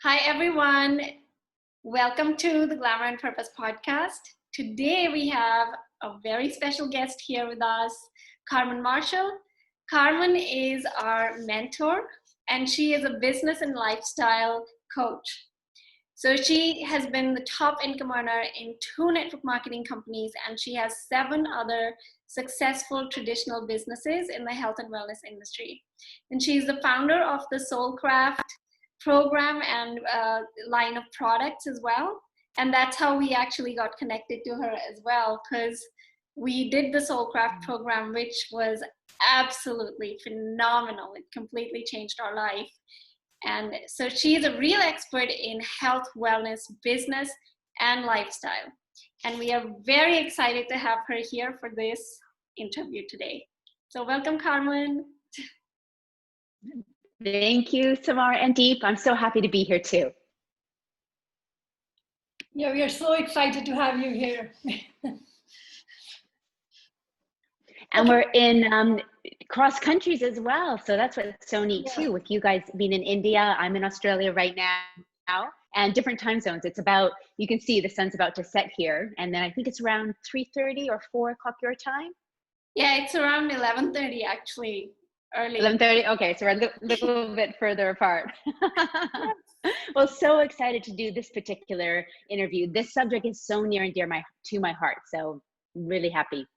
Hi, everyone. Welcome to the Glamour and Purpose podcast. Today, we have a very special guest here with us, Carmen Marshall. Carmen is our mentor, and she is a business and lifestyle coach. So she has been the top income earner in 2 network marketing companies, and she has 7 other successful traditional businesses in the health and wellness industry. And she's the founder of the Soulcraft program and line of products as well. And that's how we actually got connected to her as well, because we did the Soulcraft program, which was absolutely phenomenal. It completely changed our life. And so she's a real expert in health, wellness, business, and lifestyle. And we are very excited to have her here for this interview today. So welcome, Carmen. Thank you, Samar and Deep. I'm so happy to be here too. Yeah, we are so excited to have you here. And we're in cross countries as well. So that's what's so neat too, with you guys being in India. I'm in Australia right now, and different time zones. It's about, you can see the sun's about to set here. And then I think it's around 3:30 or 4 o'clock your time. Yeah, it's around 11:30 actually. Early. 11:30. Okay, so we're a little bit further apart. Well, so excited to do this particular interview. This subject is so near and dear to my heart. So really happy.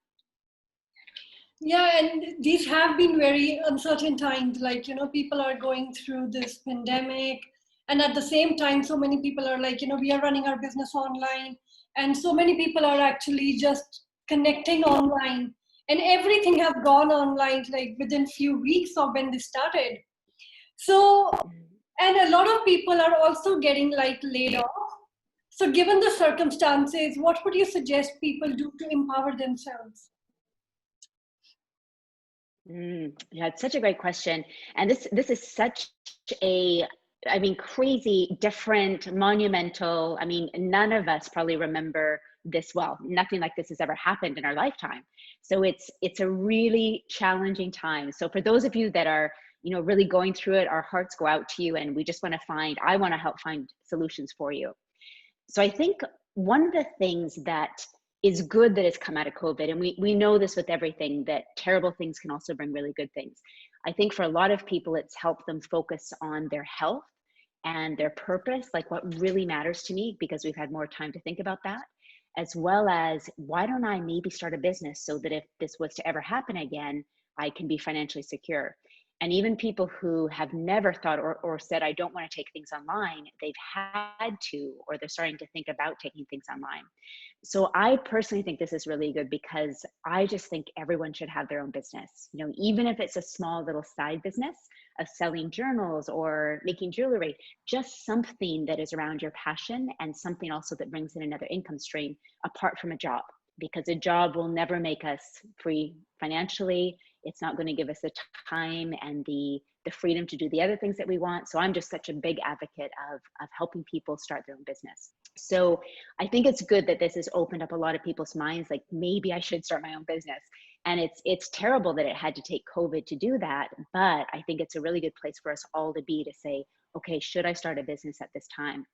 Yeah, and these have been very uncertain times. Like, people are going through this pandemic. And at the same time, so many people are like, we are running our business online. And so many people are actually just connecting online. And everything has gone online like within few weeks of when they started. So, and a lot of people are also getting like laid off. So given the circumstances, what would you suggest people do to empower themselves? Yeah, it's such a great question. And this is such a, crazy, different, monumental. None of us probably remember this well. Nothing like this has ever happened in our lifetime. So it's a really challenging time. So for those of you that are, really going through it, our hearts go out to you, and we just want to I want to help find solutions for you. So I think one of the things that is good that has come out of COVID, and we know this with everything, that terrible things can also bring really good things. I think for a lot of people, it's helped them focus on their health and their purpose, like what really matters to me, because we've had more time to think about that, as well as why don't I maybe start a business so that if this was to ever happen again, I can be financially secure. And even people who have never thought or said, I don't want to take things online, they've had to, or they're starting to think about taking things online. So I personally think this is really good, because I just think everyone should have their own business. Even if it's a small little side business of selling journals or making jewelry, just something that is around your passion, and something also that brings in another income stream apart from a job, because a job will never make us free financially. It's not going to give us the time and the freedom to do the other things that we want. So I'm just such a big advocate of helping people start their own business. So I think it's good that this has opened up a lot of people's minds, like maybe I should start my own business. And it's terrible that it had to take COVID to do that. But I think it's a really good place for us all to be, to say, okay, should I start a business at this time?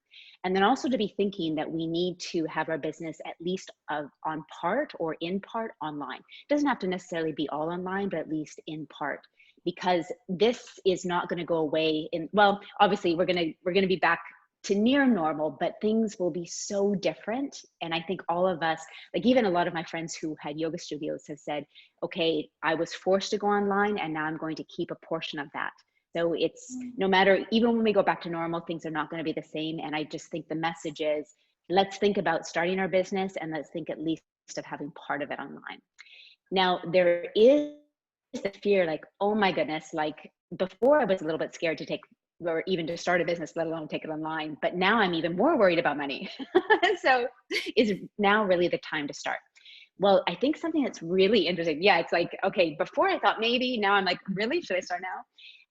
And then also to be thinking that we need to have our business at least on part or in part online. It doesn't have to necessarily be all online, but at least in part, because this is not going to go away well, obviously we're going to be back to near normal, but things will be so different. And I think all of us, like even a lot of my friends who had yoga studios, have said, okay, I was forced to go online, and now I'm going to keep a portion of that. So it's no matter, even when we go back to normal, things are not going to be the same. And I just think the message is, let's think about starting our business, and let's think at least of having part of it online. Now, there is the fear, like, oh my goodness, like before I was a little bit scared to take, or even to start a business, let alone take it online. But now I'm even more worried about money. So is now really the time to start? Well, I think something that's really interesting. Yeah, it's like, okay, before I thought maybe, now I'm like, really, should I start now?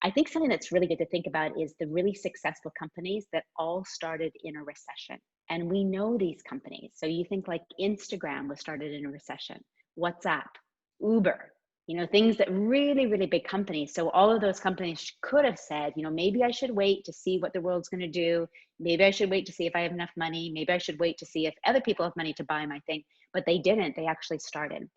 I think something that's really good to think about is the really successful companies that all started in a recession. And we know these companies. So you think like Instagram was started in a recession, WhatsApp, Uber, things that really, really big companies. So all of those companies could have said, maybe I should wait to see what the world's going to do. Maybe I should wait to see if I have enough money. Maybe I should wait to see if other people have money to buy my thing. But they didn't. They actually started.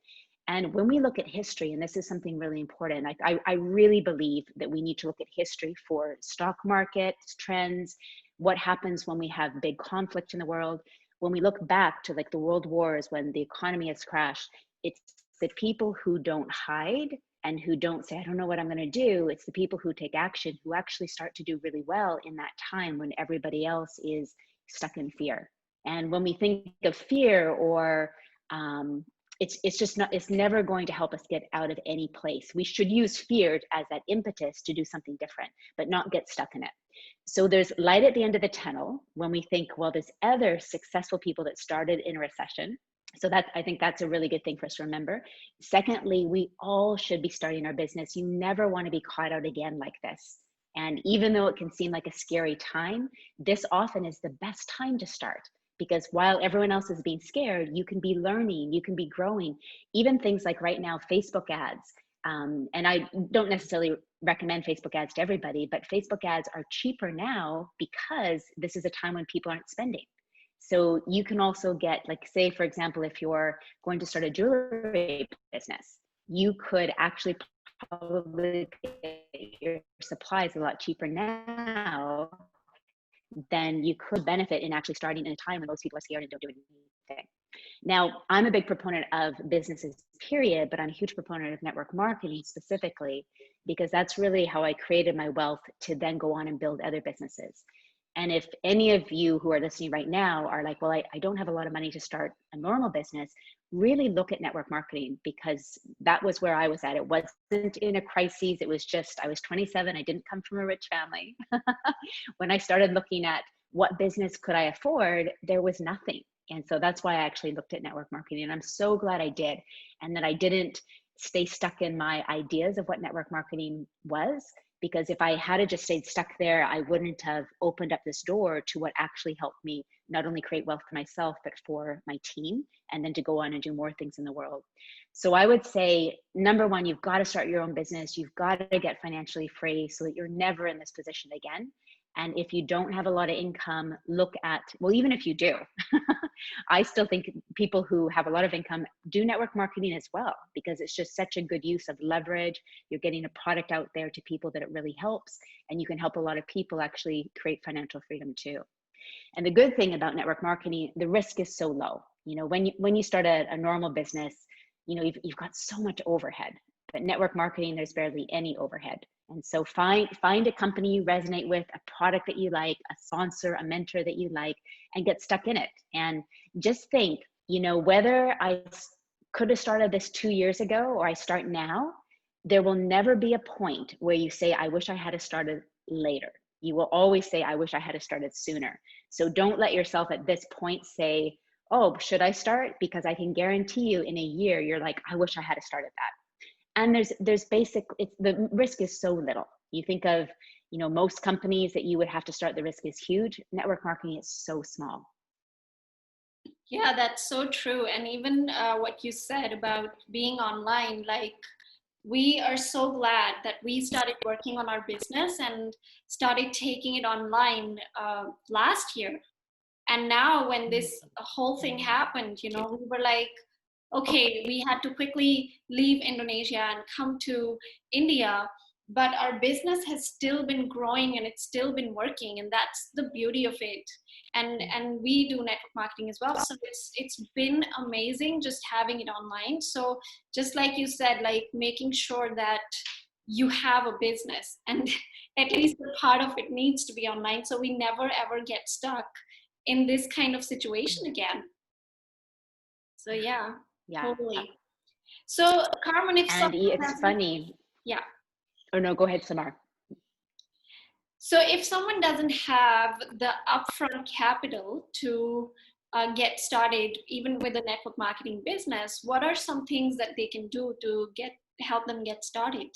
And when we look at history, and this is something really important, I really believe that we need to look at history for stock market trends, what happens when we have big conflict in the world. When we look back to like the world wars, when the economy has crashed, it's the people who don't hide and who don't say, I don't know what I'm going to do. It's the people who take action who actually start to do really well in that time when everybody else is stuck in fear. And when we think of fear or it's never going to help us get out of any place. We should use fear as that impetus to do something different, but not get stuck in it. So there's light at the end of the tunnel when we think, well, there's other successful people that started in a recession. So I think that's a really good thing for us to remember. Secondly, we all should be starting our business. You never want to be caught out again like this. And even though it can seem like a scary time, this often is the best time to start. Because while everyone else is being scared, you can be learning, you can be growing. Even things like right now, Facebook ads. And I don't necessarily recommend Facebook ads to everybody, but Facebook ads are cheaper now because this is a time when people aren't spending. So you can also get, like, say, for example, if you're going to start a jewelry business, you could actually probably get your supplies a lot cheaper now then you could benefit in actually starting in a time when most people are scared and don't do anything. Now, I'm a big proponent of businesses, period, but I'm a huge proponent of network marketing specifically, because that's really how I created my wealth to then go on and build other businesses. And if any of you who are listening right now are like, well, I don't have a lot of money to start a normal business, really look at network marketing, because that was where I was at. It wasn't in a crisis. It was just, I was 27. I didn't come from a rich family. When I started looking at what business could I afford, there was nothing. And so that's why I actually looked at network marketing. And I'm so glad I did. And that I didn't stay stuck in my ideas of what network marketing was. Because if I had just stayed stuck there, I wouldn't have opened up this door to what actually helped me not only create wealth for myself, but for my team, and then to go on and do more things in the world. So I would say, number one, you've got to start your own business. You've got to get financially free so that you're never in this position again. And if you don't have a lot of income, look at, well, even if you do, I still think people who have a lot of income do network marketing as well, because it's just such a good use of leverage. You're getting a product out there to people that it really helps, and you can help a lot of people actually create financial freedom too. And the good thing about network marketing, the risk is so low. When you start a normal business, you've got so much overhead. But network marketing, there's barely any overhead. And so find a company you resonate with, a product that you like, a sponsor, a mentor that you like, and get stuck in it. And just think, whether I could have started this 2 years ago or I start now, there will never be a point where you say, I wish I had started later. You will always say, I wish I had started sooner. So don't let yourself at this point say, oh, should I start? Because I can guarantee you in a year, you're like, I wish I had started that. And the risk is so little. You think of, most companies that you would have to start, the risk is huge. Network marketing is so small. Yeah, that's so true. And even what you said about being online, like, we are so glad that we started working on our business and started taking it online last year. And now when this whole thing happened, we were like, okay, we had to quickly leave Indonesia and come to India, but our business has still been growing and it's still been working, and that's the beauty of it. And we do network marketing as well, so it's been amazing just having it online. So just like you said, like, making sure that you have a business, and at least a part of it needs to be online, so we never ever get stuck in this kind of situation again. So yeah. Totally. So Carmen, if it's funny. Yeah. Oh no, go ahead, Samar. So if someone doesn't have the upfront capital to get started, even with a network marketing business, what are some things that they can do to help them get started?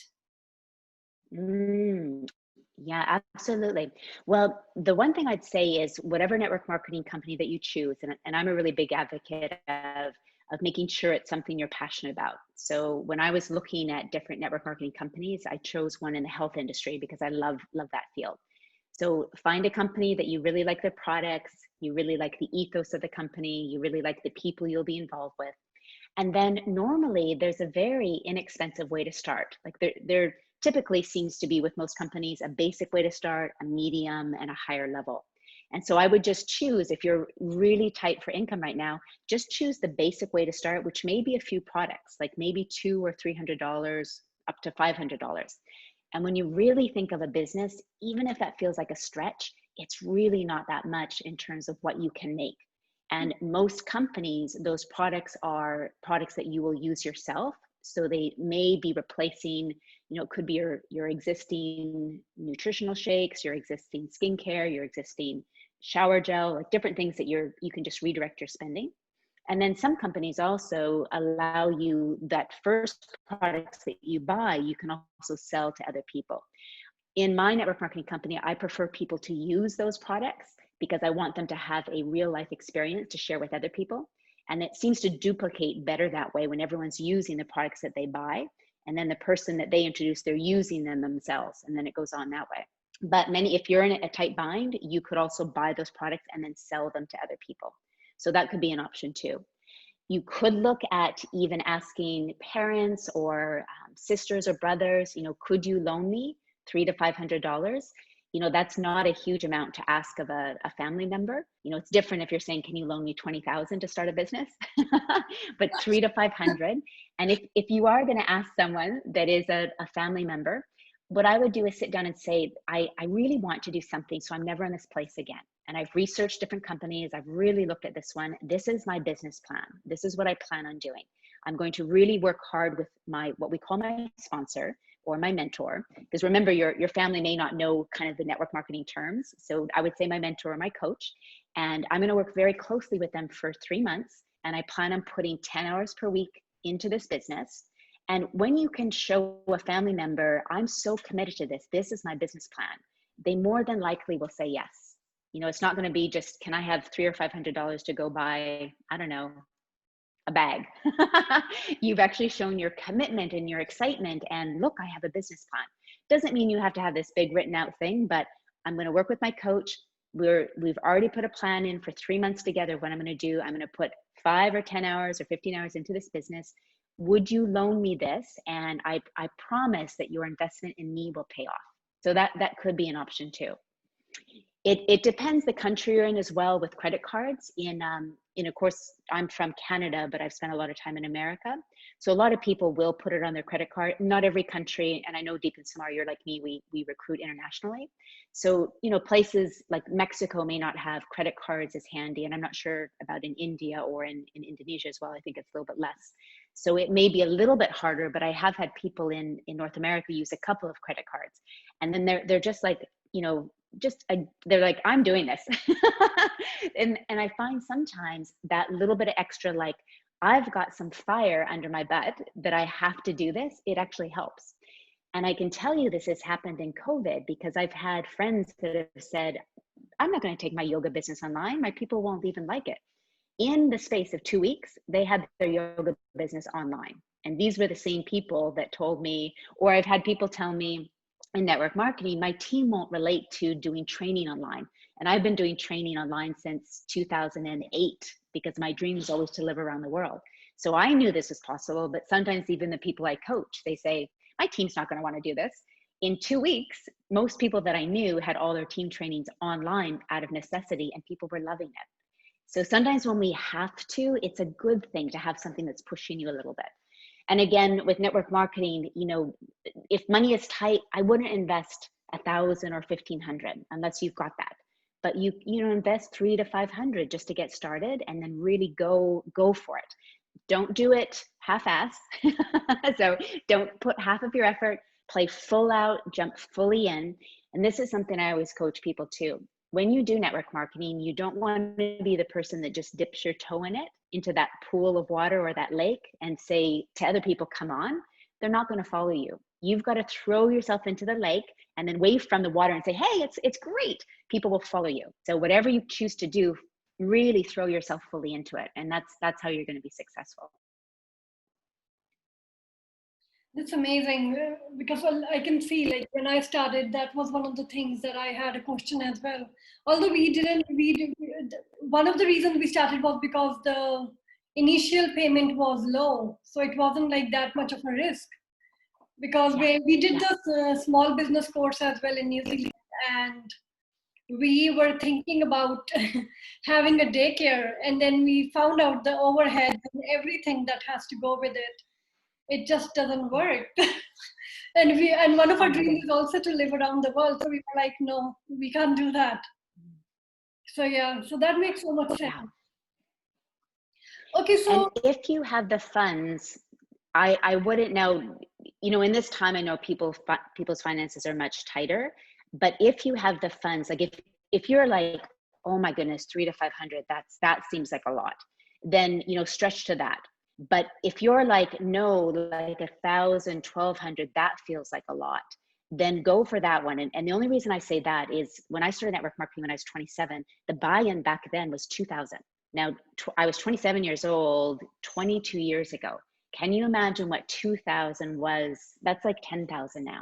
Yeah, absolutely. Well, the one thing I'd say is whatever network marketing company that you choose, and I'm a really big advocate of of making sure it's something you're passionate about. So when I was looking at different network marketing companies, I chose one in the health industry because I love that field. So find a company that you really like their products, you really like the ethos of the company, you really like the people you'll be involved with. And then normally there's a very inexpensive way to start. Like there typically seems to be with most companies a basic way to start, a medium, and a higher level. And so I would just choose, if you're really tight for income right now, just choose the basic way to start, which may be a few products, like maybe $200 or $300 up to $500. And when you really think of a business, even if that feels like a stretch, it's really not that much in terms of what you can make. And most companies, those products are products that you will use yourself. So they may be replacing, it could be your existing nutritional shakes, your existing skincare, your existing shower gel, like different things that you can just redirect your spending. And then some companies also allow you that first products that you buy, you can also sell to other people. In my network marketing company, I prefer people to use those products because I want them to have a real life experience to share with other people. And it seems to duplicate better that way when everyone's using the products that they buy. And then the person that they introduce, they're using them themselves. And then it goes on that way. But if you're in a tight bind, you could also buy those products and then sell them to other people. So that could be an option too. You could look at even asking parents or sisters or brothers, could you loan me $300 to $500? That's not a huge amount to ask of a family member. It's different if you're saying, can you loan me 20,000 to start a business? But 300 to 500. And if you are going to ask someone that is a family member, what I would do is sit down and say, I really want to do something, so I'm never in this place again. And I've researched different companies. I've really looked at this one. This is my business plan. This is what I plan on doing. I'm going to really work hard with what we call my sponsor or my mentor. Because remember, your family may not know kind of the network marketing terms. So I would say my mentor or my coach. And I'm going to work very closely with them for 3 months. And I plan on putting 10 hours per week into this business. And when you can show a family member, I'm so committed to this, this is my business plan, they more than likely will say yes. It's not going to be just, can I have $300 or $500 to go buy, I don't know, a bag. You've actually shown your commitment and your excitement and look, I have a business plan. Doesn't mean you have to have this big written out thing, but I'm going to work with my coach. We've already put a plan in for 3 months together. What I'm going to do, I'm going to put 5 or 10 hours or 15 hours into this business. Would you loan me this? And I promise that your investment in me will pay off. So that could be an option too. It depends the country you're in as well with credit cards. Of course, I'm from Canada, but I've spent a lot of time in America. So a lot of people will put it on their credit card. Not every country, and I know deep in Samar, you're like me, we recruit internationally. So, places like Mexico may not have credit cards as handy, and I'm not sure about in India or in Indonesia as well. I think it's a little bit less. So it may be a little bit harder, but I have had people in North America use a couple of credit cards. And then they're just like, they're like, I'm doing this. and I find sometimes that little bit of extra, like, I've got some fire under my butt that I have to do this, it actually helps. And I can tell you this has happened in COVID because I've had friends that have said, I'm not going to take my yoga business online. My people won't even like it. In the space of 2 weeks, they had their yoga business online. And these were the same people that told me, or I've had people tell me, in network marketing, my team won't relate to doing training online. And I've been doing training online since 2008 because my dream is always to live around the world. So I knew this was possible, but sometimes even the people I coach, they say, my team's not going to want to do this. In 2 weeks, most people that I knew had all their team trainings online out of necessity, and people were loving it. So sometimes when we have to, it's a good thing to have something that's pushing you a little bit. And again, with network marketing, if money is tight, I wouldn't invest 1,000 or 1,500 unless you've got that. But you invest 300 to 500 just to get started, and then really go for it. Don't do it half-ass. So don't put half of your effort, play full out, jump fully in. And this is something I always coach people too. When you do network marketing, you don't want to be the person that just dips your toe in it, into that pool of water or that lake, and say to other people, come on. They're not going to follow you. You've got to throw yourself into the lake and then wave from the water and say, hey, it's great. People will follow you. So whatever you choose to do, really throw yourself fully into it. And that's how you're going to be successful. That's amazing because well, I can see like when I started, that was one of the things that I had a question as well. Although one of the reasons we started was because the initial payment was low, so it wasn't like that much of a risk. Because we did the small business course as well in New Zealand, and we were thinking about having a daycare, and then we found out the overhead and everything that has to go with it. It just doesn't work. And one of our dreams is also to live around the world. So we were like, no, we can't do that. So yeah, so that makes so much sense. Okay, so and if you have the funds, I wouldn't know, in this time, I know people's finances are much tighter, but if you have the funds, like if you're like, oh my goodness, 300 to 500, that seems like a lot, then, stretch to that. But if you're like, no, like 1,000, 1,200, that feels like a lot, then go for that one. And the only reason I say that is when I started network marketing when I was 27, the buy-in back then was 2,000. Now, I was 27 years old, 22 years ago. Can you imagine what 2,000 was? That's like 10,000 now.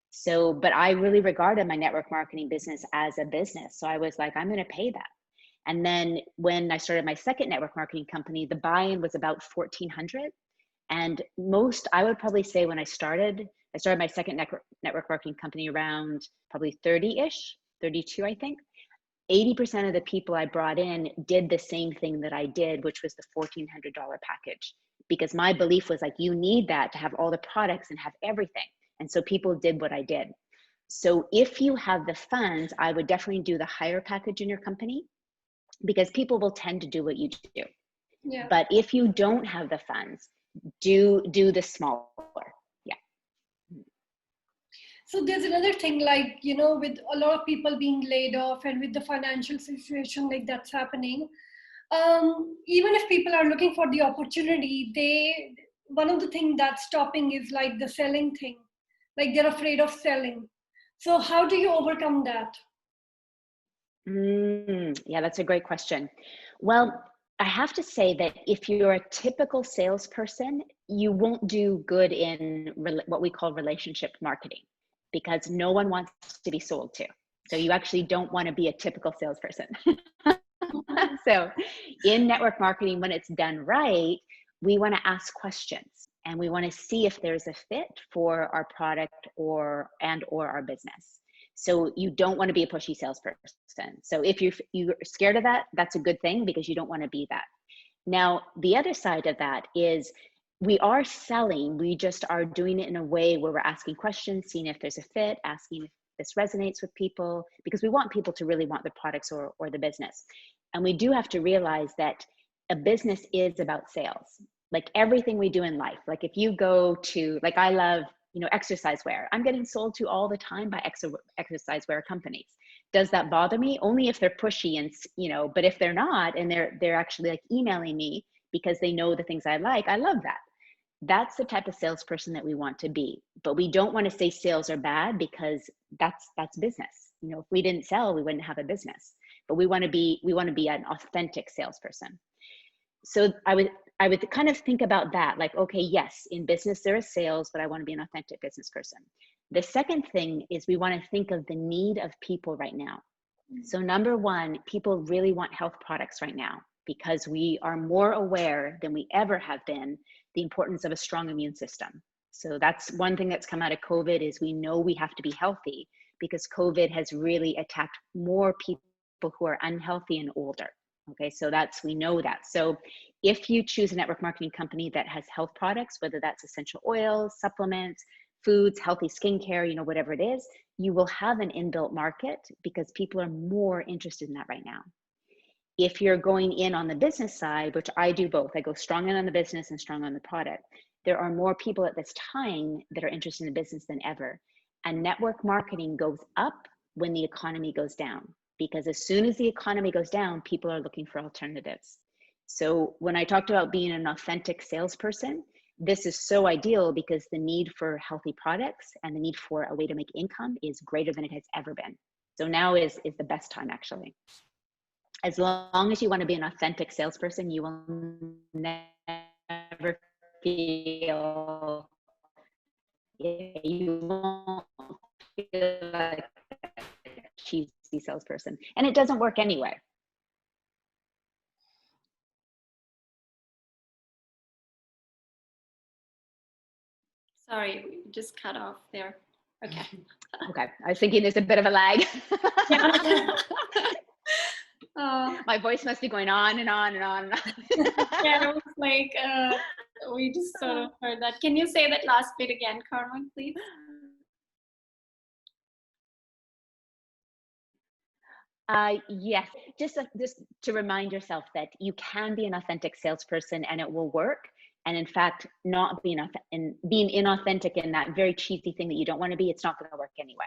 So, but I really regarded my network marketing business as a business. So I was like, I'm going to pay that. And then when I started my second network marketing company, the buy-in was about 1,400. And I would probably say when I started my second network marketing company around probably 30-ish, 32, I think. 80% of the people I brought in did the same thing that I did, which was the $1,400 package. Because my belief was like, you need that to have all the products and have everything. And so people did what I did. So if you have the funds, I would definitely do the higher package in your company because people will tend to do what you do. yeah. But if you don't have the funds, do the smaller. Yeah. So there's another thing, like, with a lot of people being laid off and with the financial situation like that's happening, even if people are looking for the opportunity, one of the things that's stopping is like the selling thing. Like they're afraid of selling. So how do you overcome that? Yeah, that's a great question. Well, I have to say that if you're a typical salesperson, you won't do good in what we call relationship marketing because no one wants to be sold to. So you actually don't want to be a typical salesperson. So in network marketing, when it's done right, we want to ask questions and we want to see if there's a fit for our product or our business. So you don't want to be a pushy salesperson. So if you're scared of that, that's a good thing because you don't want to be that. Now, the other side of that is we are selling, we just are doing it in a way where we're asking questions, seeing if there's a fit, asking if this resonates with people, because we want people to really want the products or the business. And we do have to realize that a business is about sales. Like everything we do in life, like if you go to, like I love, exercise wear. I'm getting sold to all the time by exercise wear companies. Does that bother me? Only if they're pushy and, but if they're not, and they're actually like emailing me because they know the things I like, I love that. That's the type of salesperson that we want to be. But we don't want to say sales are bad because that's business. If we didn't sell, we wouldn't have a business. But we want to be an authentic salesperson. So I would kind of think about that, like, okay, yes, in business there is sales, but I want to be an authentic business person. The second thing is we want to think of the need of people right now. So number one, people really want health products right now because we are more aware than we ever have been the importance of a strong immune system. So that's one thing that's come out of COVID is we know we have to be healthy because COVID has really attacked more people who are unhealthy and older. Okay, so we know that. So if you choose a network marketing company that has health products, whether that's essential oils, supplements, foods, healthy skincare, whatever it is, you will have an inbuilt market because people are more interested in that right now. If you're going in on the business side, which I do both, I go strong in on the business and strong on the product. There are more people at this time that are interested in the business than ever. And network marketing goes up when the economy goes down. Because as soon as the economy goes down, people are looking for alternatives. So when I talked about being an authentic salesperson, this is so ideal because the need for healthy products and the need for a way to make income is greater than it has ever been. So now is the best time actually. As long as you want to be an authentic salesperson, you will never feel, you won't feel like a cheesy salesperson. And it doesn't work anyway. Sorry, we just cut off there. Okay. Okay, I was thinking there's a bit of a lag. My voice must be going on and on and on. Yeah, it was like we just sort of heard that. Can you say that last bit again, Carmen, please? Yes, just to remind yourself that you can be an authentic salesperson and it will work. And in fact, not being being inauthentic in that very cheesy thing that you don't want to be, it's not going to work anyway.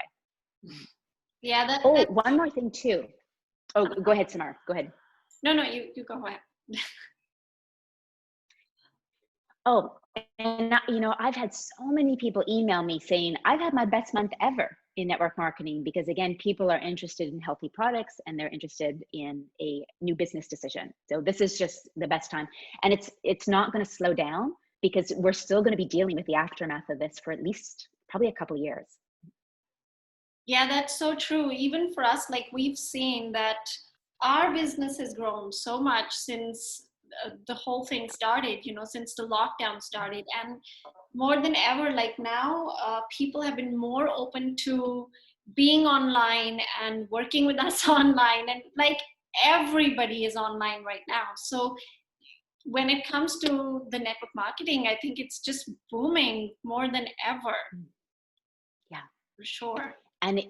Yeah. That's one more thing too. Oh, go ahead, Samar. Go ahead. No, you go ahead. Oh, and I've had so many people email me saying, I've had my best month ever in network marketing, because again, people are interested in healthy products and they're interested in a new business decision. So this is just the best time. And it's not going to slow down, because we're still going to be dealing with the aftermath of this for at least probably a couple of years. Yeah, that's so true. Even for us, like we've seen that our business has grown so much since the whole thing started, since the lockdown started. And more than ever, like now, people have been more open to being online and working with us online. And like everybody is online right now. So when it comes to the network marketing, I think it's just booming more than ever. Yeah, for sure. And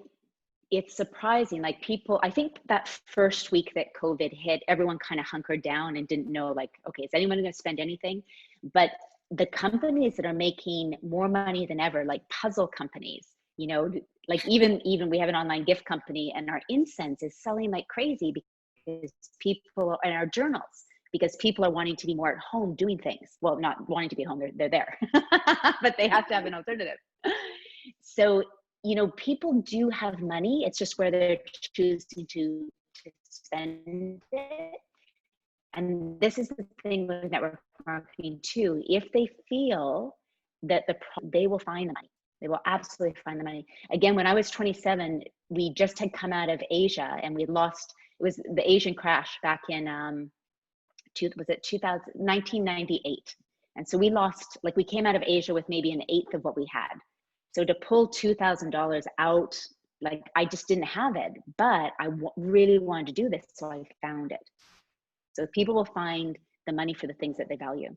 it's surprising, like people, I think that first week that COVID hit, everyone kind of hunkered down and didn't know, like, okay, is anyone going to spend anything? But the companies that are making more money than ever, like puzzle companies, like even we have an online gift company, and our incense is selling like crazy because people, and our journals, because people are wanting to be more at home doing things. Well, not wanting to be at home, they're there, but they have to have an alternative. So people do have money. It's just where they're choosing to spend it. And this is the thing with network marketing too. If they feel that they will find the money. They will absolutely find the money. Again, when I was 27, we just had come out of Asia, and we lost. It was the Asian crash back in 1998. And so we lost, like we came out of Asia with maybe an eighth of what we had. So to pull $2,000 out, like I just didn't have it, but I really wanted to do this, so I found it. So people will find the money for the things that they value.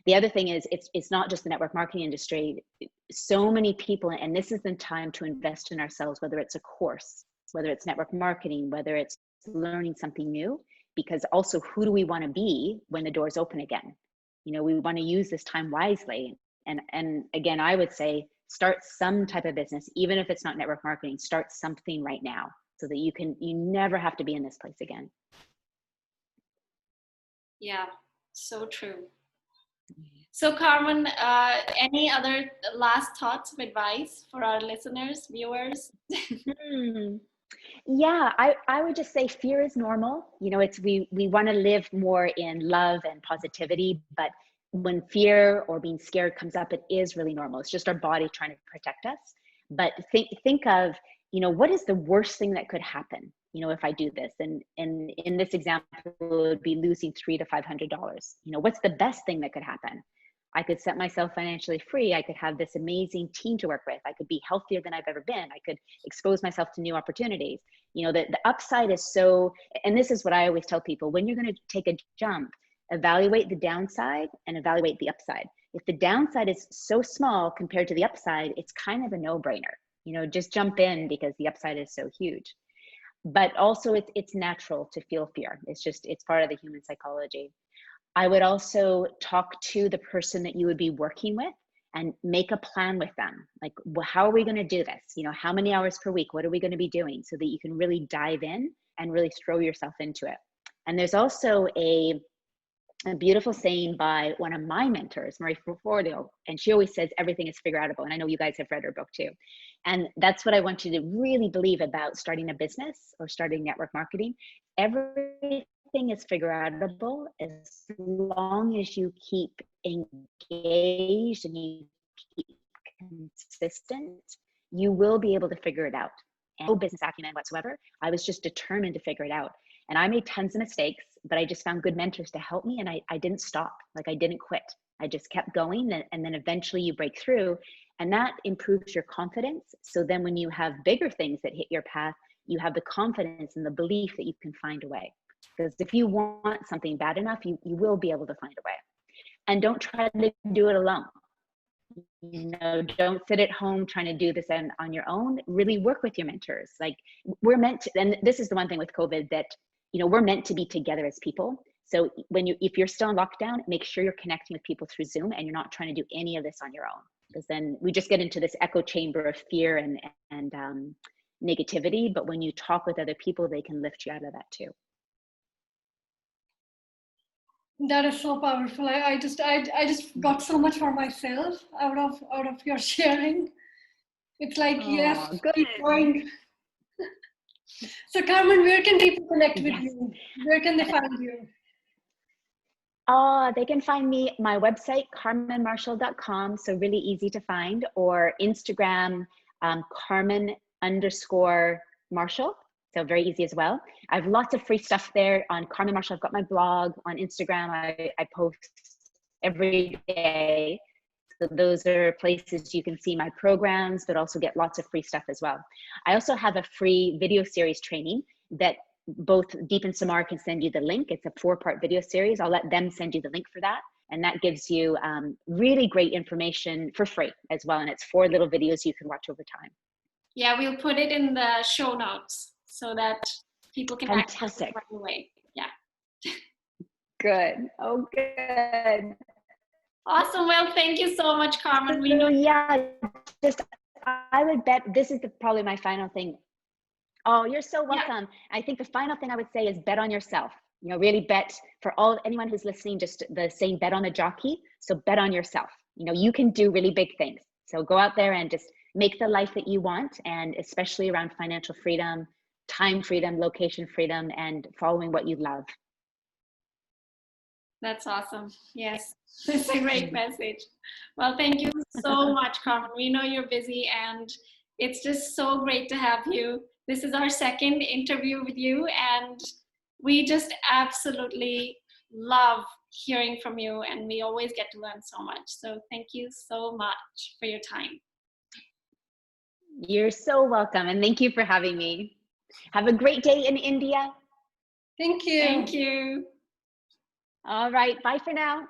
The other thing is, it's not just the network marketing industry. So many people, and this is the time to invest in ourselves, whether it's a course, whether it's network marketing, whether it's learning something new, because also who do we want to be when the doors open again? We want to use this time wisely. And again, I would say, start some type of business, even if it's not network marketing. Start something right now, so that you never have to be in this place again. Yeah, so true. So Carmen, any other last thoughts of advice for our listeners, viewers? Yeah, I would just say fear is normal. We want to live more in love and positivity, but when fear or being scared comes up, it is really normal. It's just our body trying to protect us. But think of, what is the worst thing that could happen, if I do this? And in this example, it would be losing $300 to $500. What's the best thing that could happen? I could set myself financially free. I could have this amazing team to work with. I could be healthier than I've ever been. I could expose myself to new opportunities. The upside is so, and this is what I always tell people, when you're going to take a jump, evaluate the downside and evaluate the upside. If the downside is so small compared to the upside, it's kind of a no-brainer. Just jump in, because the upside is so huge. But also it's natural to feel fear. It's part of the human psychology. I would also talk to the person that you would be working with and make a plan with them. Like, how are we going to do this? How many hours per week? What are we going to be doing? So that you can really dive in and really throw yourself into it. And there's also a beautiful saying by one of my mentors, Marie Forleo, and she always says everything is figure outable. And I know you guys have read her book too. And that's what I want you to really believe about starting a business or starting network marketing. Everything is figure outable as long as you keep engaged and you keep consistent. You will be able to figure it out. And no business acumen whatsoever. I was just determined to figure it out. And I made tons of mistakes, but I just found good mentors to help me. And I didn't stop. Like, I didn't quit. I just kept going. And then eventually you break through, and that improves your confidence. So then when you have bigger things that hit your path, you have the confidence and the belief that you can find a way. Because if you want something bad enough, you will be able to find a way. And don't try to do it alone. Don't sit at home trying to do this on your own. Really work with your mentors. Like, we're meant to, and this is the one thing with COVID that, we're meant to be together as people. So if you're still in lockdown, make sure you're connecting with people through Zoom and you're not trying to do any of this on your own, because then we just get into this echo chamber of fear and negativity. But when you talk with other people, they can lift you out of that too. That is so powerful. I just got so much for myself out of your sharing. It's like, yes, good. keep going. So Carmen, where can people connect with you? Where can they find you? They can find me, my website, carmenmarshall.com. So really easy to find, or Instagram, Carmen_Marshall. So very easy as well. I have lots of free stuff there on Carmen Marshall. I've got my blog on Instagram. I post every day. So those are places you can see my programs, but also get lots of free stuff as well. I also have a free video series training that both Deep and Samar can send you the link. It's a 4-part video series. I'll let them send you the link for that. And that gives you really great information for free as well. And it's 4 little videos you can watch over time. Yeah, we'll put it in the show notes so that people can access it right away. Yeah. Good. Oh, good. Awesome. Well, thank you so much, Carmen. We know. Yeah, I would bet this is probably my final thing. Oh, you're so welcome. Yeah. I think the final thing I would say is bet on yourself. Really bet, for anyone who's listening, just the saying, bet on a jockey. So bet on yourself. You can do really big things. So go out there and just make the life that you want, and especially around financial freedom, time freedom, location freedom, and following what you love. That's awesome. Yes, it's a great message. Well, thank you so much, Carmen. We know you're busy, and it's just so great to have you. This is our second interview with you, and we just absolutely love hearing from you, and we always get to learn so much. So thank you so much for your time. You're so welcome, and thank you for having me. Have a great day in India. Thank you. Thank you. All right, bye for now.